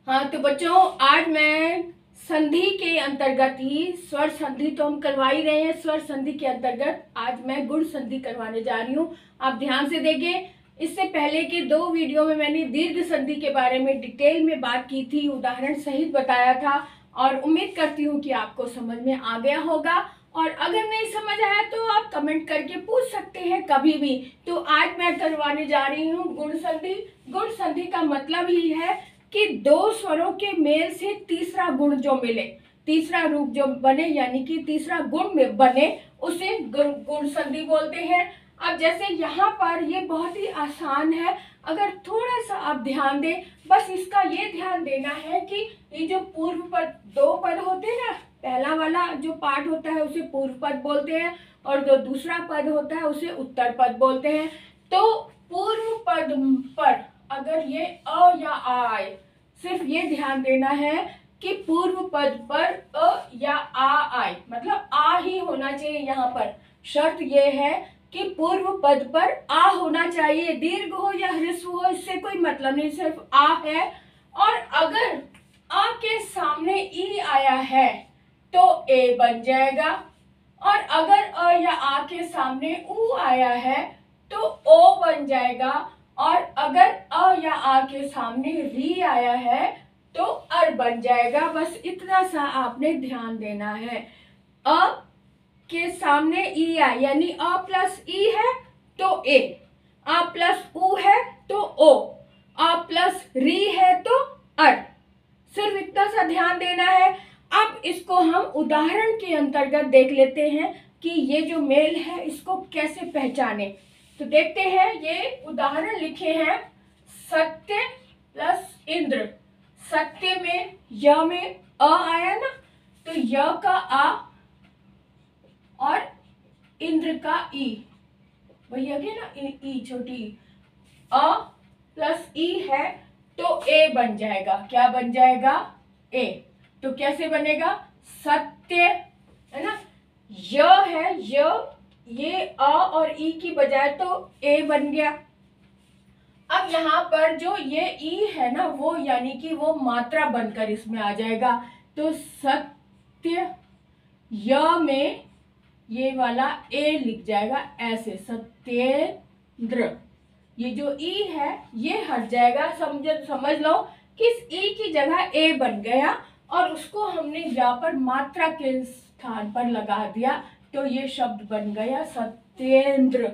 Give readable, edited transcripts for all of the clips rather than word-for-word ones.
हाँ तो बच्चों, आज मैं संधि के अंतर्गत ही स्वर संधि तो हम करवा ही रहे हैं। स्वर संधि के अंतर्गत आज मैं गुण संधि करवाने जा रही हूँ। आप ध्यान से देखें। इससे पहले के 2 वीडियो में मैंने दीर्घ संधि के बारे में डिटेल में बात की थी, उदाहरण सहित बताया था और उम्मीद करती हूँ कि आपको समझ में आ गया होगा। और अगर नहीं समझ आया तो आप कमेंट करके पूछ सकते हैं कभी भी। तो आज मैं करवाने जा रही हूँ गुण संधि। गुण संधि का मतलब ही है कि 2 स्वरों के मेल से तीसरा गुण जो मिले, तीसरा रूप जो बने, यानी कि तीसरा गुण में बने, उसे गुण संधि बोलते हैं। अब जैसे यहाँ पर ये बहुत ही आसान है, अगर थोड़ा सा आप ध्यान दें, बस इसका ये ध्यान देना है कि ये जो पूर्व पद 2 पद होते हैं ना, पहला वाला जो पार्ट होता है उसे पूर्व पद बोलते हैं और जो दूसरा पद होता है उसे उत्तर पद बोलते हैं। तो पूर्व पद पर अगर ये अ या आ आए, सिर्फ ये ध्यान देना है कि पूर्व पद पर अ या आ आए, मतलब आ ही होना चाहिए। यहाँ पर शर्त ये है कि पूर्व पद पर आ होना चाहिए, दीर्घ हो या ह्रस्व हो इससे कोई मतलब नहीं, सिर्फ आ है। और अगर आ के सामने ई आया है तो ए बन जाएगा, और अगर अ या आ के सामने उ आया है तो ओ बन जाएगा, और अगर अ या आ के सामने री आया है तो अर बन जाएगा। बस इतना सा आपने ध्यान देना है। अ के सामने ई आए यानी अ प्लस ई है तो ए, आ प्लस उ है तो ओ, आ प्लस री है तो अर। सिर्फ इतना सा ध्यान देना है। अब इसको हम उदाहरण के अंतर्गत देख लेते हैं कि ये जो मेल है इसको कैसे पहचाने। तो देखते हैं, ये उदाहरण लिखे हैं। सत्य प्लस इंद्र। सत्य में य में अ आया ना, तो य का आ और इंद्र का ई, वही आ गया ना, ई छोटी अ प्लस ई है तो ए बन जाएगा। क्या बन जाएगा? ए। तो कैसे बनेगा? सत्य है ना, य है, ये अ और ई की बजाय तो ए बन गया। अब यहाँ पर जो ये ई है ना, वो यानी कि वो मात्रा बनकर इसमें आ जाएगा। तो सत्य य में ये वाला ए लिख जाएगा ऐसे, सत्येंद्र। ये जो ई है ये हट जाएगा। समझ लो कि इस ई की जगह ए बन गया और उसको हमने यहाँ पर मात्रा के स्थान पर लगा दिया, तो ये शब्द बन गया सत्येंद्र।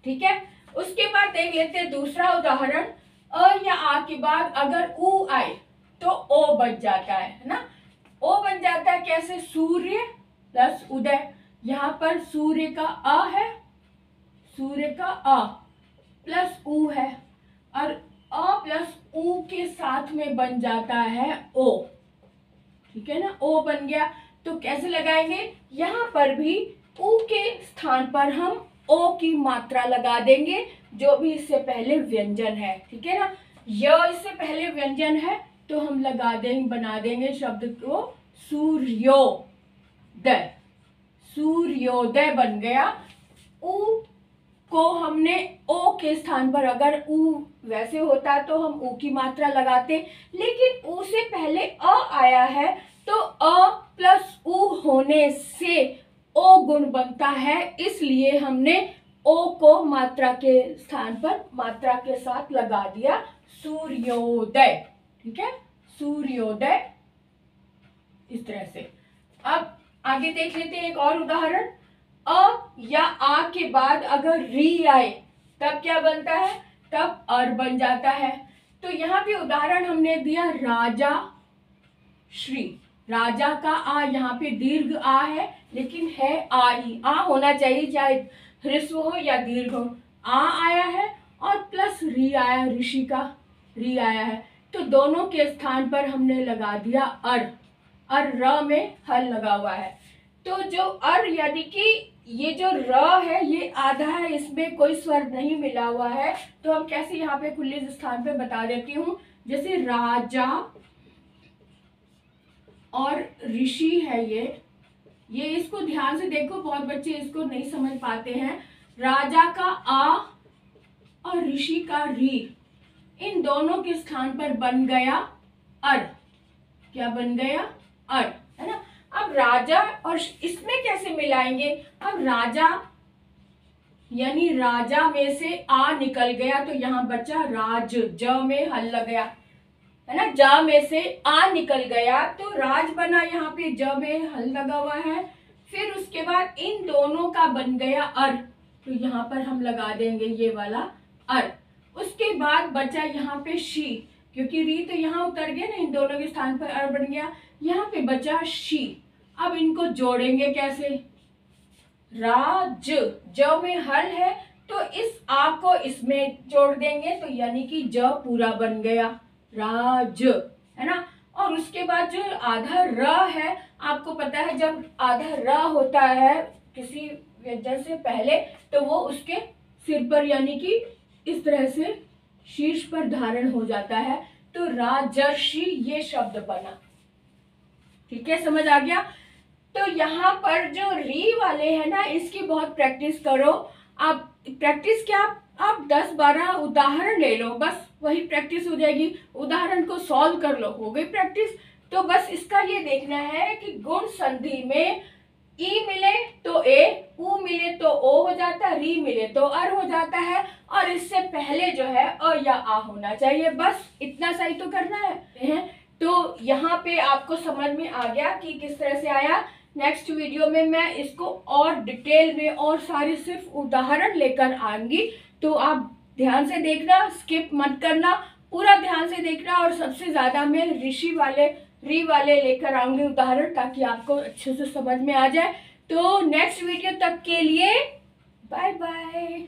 ठीक है। उसके बाद देख लेते हैं दूसरा उदाहरण। अ या आ के बाद अगर उ आए तो ओ बन जाता है ना। ओ बन जाता है कैसे? सूर्य प्लस उदय। यहाँ पर सूर्य का अ है, सूर्य का अ प्लस उ है, और अ प्लस उ के साथ में बन जाता है ओ। ठीक है ना, ओ बन गया। तो कैसे लगाएंगे? यहाँ पर भी उ के स्थान पर हम ओ की मात्रा लगा देंगे, जो भी इससे पहले व्यंजन है। ठीक है ना, य इससे पहले व्यंजन है तो हम लगा देंगे, बना देंगे शब्द को सूर्योदय। सूर्योदय बन गया। उ को हमने ओ के स्थान पर, अगर उ वैसे होता तो हम उ की मात्रा लगाते, लेकिन उ से पहले अ आया है तो अ प्लस उ होने से ओ गुण बनता है, इसलिए हमने ओ को मात्रा के स्थान पर मात्रा के साथ लगा दिया, सूर्योदय। ठीक है, सूर्योदय। इस तरह से अब आगे देख लेते हैं एक और उदाहरण। अ या आ के बाद अगर री आए तब क्या बनता है? तब अर बन जाता है। तो यहाँ पे उदाहरण हमने दिया राजा श्री। राजा का आ यहाँ पे दीर्घ आ है, लेकिन है आ ही। आ होना चाहिए, चाहे ह्रस्व हो या दीर्घ हो। आ आया है और प्लस री आया, ऋषि का री आया है, तो दोनों के स्थान पर हमने लगा दिया अर। और र में हल लगा हुआ है। तो जो अर यानी कि ये जो र है ये आधा है, इसमें कोई स्वर नहीं मिला हुआ है, तो हम कैसे यहाँ पे खुले स्थान पे बता देती हूँ। जैसे राजा और ऋषि है, ये इसको ध्यान से देखो, बहुत बच्चे इसको नहीं समझ पाते हैं। राजा का आ और ऋषि का री, इन दोनों के स्थान पर बन गया अर। क्या बन गया, अर, है ना। अब राजा और इसमें कैसे मिलाएंगे, अब राजा यानी राजा में से आ निकल गया तो यहाँ बचा राज, ज में हल लग गया, है ना, जा में से आ निकल गया तो राज बना, यहाँ पे ज में हल लगा हुआ है। फिर उसके बाद इन दोनों का बन गया अर, तो यहाँ पर हम लगा देंगे ये वाला अर। उसके बाद बचा यहाँ पे शी, क्योंकि री तो यहाँ उतर गया ना, इन दोनों के स्थान पर अर बन गया, यहाँ पे बचा शी। अब इनको जोड़ेंगे कैसे, राज, ज में हल है तो इस आ को इसमें जोड़ देंगे तो यानी कि ज पूरा बन गया, राज, है ना। और उसके बाद जो आधा र है, आपको पता है जब आधा र होता है किसी व्यंजन से पहले तो वो उसके सिर पर यानी कि इस तरह से शीर्ष पर धारण हो जाता है, तो राजर्षि ये शब्द बना। ठीक है, समझ आ गया। तो यहाँ पर जो री वाले हैं ना, इसकी बहुत प्रैक्टिस करो। आप प्रैक्टिस क्या, आप 10-12 उदाहरण ले लो, बस वही प्रैक्टिस हो जाएगी। उदाहरण को सॉल्व कर लो, हो गई प्रैक्टिस। तो बस इसका ये देखना है कि गुण संधि में ई मिले तो ए, उ मिले तो ओ हो जाता है, री मिले तो अर हो जाता है, और इससे पहले जो है अ या आ होना चाहिए। बस इतना सही तो करना है। तो यहाँ पे आपको समझ में आ गया कि किस तरह से आया। नेक्स्ट वीडियो में मैं इसको और डिटेल में और सारे सिर्फ उदाहरण लेकर आऊंगी, तो आप ध्यान से देखना, स्किप मत करना, पूरा ध्यान से देखना। और सबसे ज्यादा मैं री वाले लेकर आऊंगी उदाहरण, ताकि आपको अच्छे से समझ में आ जाए। तो नेक्स्ट वीडियो तक के लिए बाय बाय।